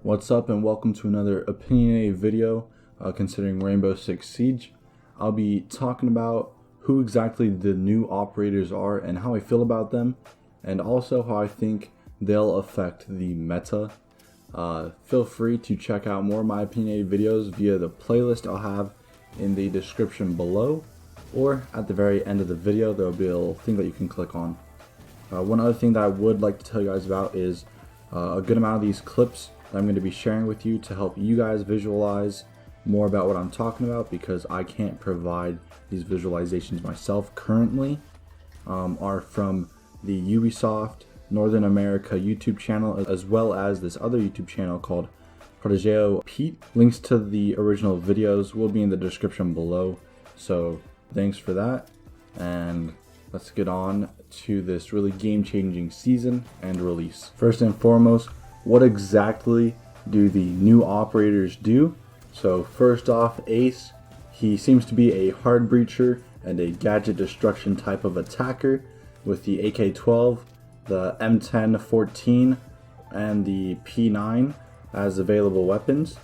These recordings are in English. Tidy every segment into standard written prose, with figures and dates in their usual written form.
What's up and welcome to another opinionated video considering Rainbow Six Siege. I'll be talking about who exactly the new operators are and how I feel about them, and also how I think they'll affect the meta. Feel free to check out more of my opinionated videos via the playlist I'll have in the description below, or at the very end of the video there will be a little thing that you can click on. One other thing that I would like to tell you guys about is a good amount of these clips that I'm going to be sharing with you to help you guys visualize more about what I'm talking about, because I can't provide these visualizations myself currently, are from the Ubisoft Northern America YouTube channel, as well as this other YouTube channel called Prodigio. Links to the original videos will be in the description below, so thanks for that, and let's get on to this really game-changing season and release. First and foremost, what exactly do the new operators do? So first off, Ace, he seems to be a hard breacher and a gadget destruction type of attacker with the AK-12, the M10-14, and the P9 as available weapons.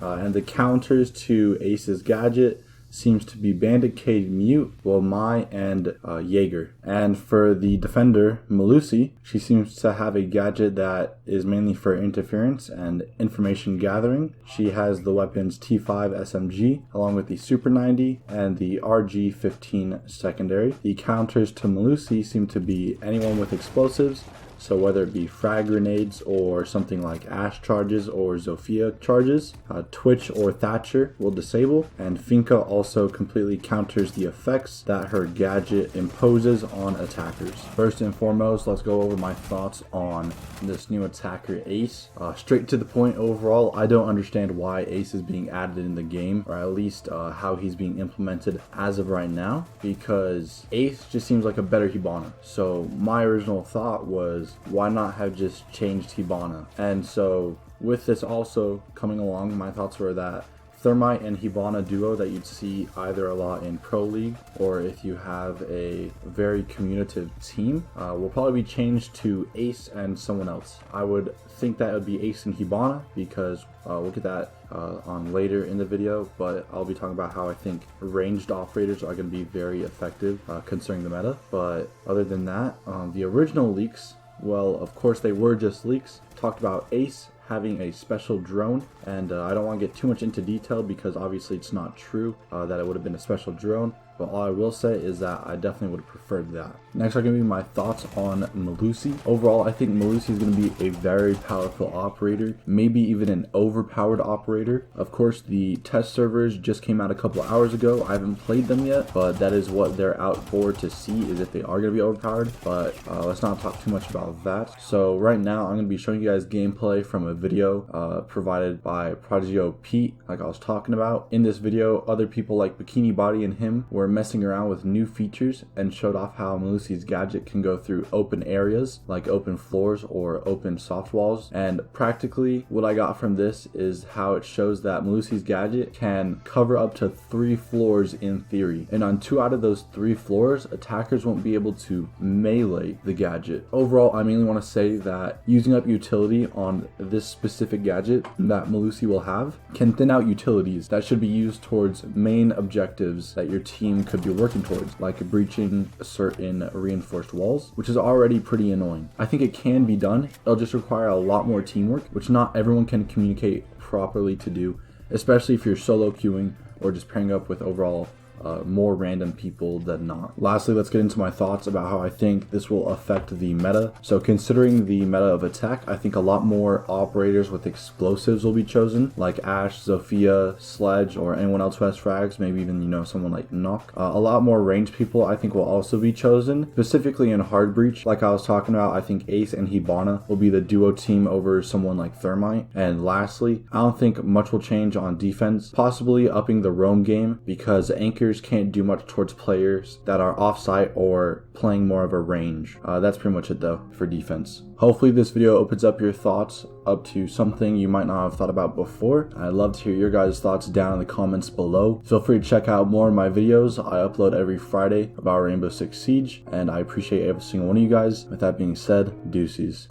And the counters to Ace's gadget seems to be Bandit Cade Mute, Womai, and Jaeger. And for the defender, Melusi, she seems to have a gadget that is mainly for interference and information gathering. She has the weapons T-5 SMG, along with the Super 90 and the RG-15 secondary. The counters to Melusi seem to be anyone with explosives, so whether it be frag grenades or something like Ash charges or Zofia charges, Twitch or Thatcher will disable, and Finka also completely counters the effects that her gadget imposes on attackers. First and foremost, let's go over my thoughts on this new attacker Ace. Straight to the point, overall, I don't understand why Ace is being added in the game, or at least how he's being implemented as of right now, because Ace just seems like a better Hibana. So my original thought was, why not have just changed Hibana? And so with this also coming along, my thoughts were that Thermite and Hibana duo that you'd see either a lot in Pro League, or if you have a very communicative team, will probably be changed to Ace and someone else. I would think that it would be Ace and Hibana, because we'll get that on later in the video, but I'll be talking about how I think ranged operators are going to be very effective considering the meta. But other than that, the original leaks, well, of course they were just leaks, talked about Ace having a special drone, and I don't want to get too much into detail because obviously it's not true that it would have been a special drone, but all I will say is that I definitely would have preferred that. Next are going to be my thoughts on Melusi. Overall, I think Melusi is going to be a very powerful operator, maybe even an overpowered operator. Of course, the test servers just came out a couple hours ago. I haven't played them yet, but that is what they're out for, to see is if they are going to be overpowered, but let's not talk too much about that. So right now, I'm going to be showing you guys gameplay from a video provided by Prodigio, like I was talking about. In this video, other people like Bikini Body and him were messing around with new features and showed off how Melusi's gadget can go through open areas like open floors or open soft walls. And practically what I got from this is how it shows that Melusi's gadget can cover up to 3 floors in theory, and on 2 out of those 3 floors attackers won't be able to melee the gadget. Overall, I mainly want to say that using up utility on this specific gadget that Melusi will have can thin out utilities that should be used towards main objectives that your team could be working towards, like breaching certain reinforced walls, which is already pretty annoying. I think it can be done. It'll just require a lot more teamwork, which not everyone can communicate properly to do, especially if you're solo queuing or just pairing up with overall more random people than not. Lastly, let's get into my thoughts about how I think this will affect the meta. So considering the meta of attack, I think a lot more operators with explosives will be chosen, like Ash, Zofia, Sledge, or anyone else who has frags, maybe even, someone like Nock. A lot more ranged people I think will also be chosen, specifically in hard breach. Like I was talking about, I think Ace and Hibana will be the duo team over someone like Thermite. And lastly, I don't think much will change on defense, possibly upping the roam game, because anchors can't do much towards players that are off-site or playing more of a range. That's pretty much it though for defense. Hopefully this video opens up your thoughts up to something you might not have thought about before. I'd love to hear your guys' thoughts down in the comments below. Feel free to check out more of my videos. I upload every Friday about Rainbow Six Siege, and I appreciate every single one of you guys. With that being said, deuces.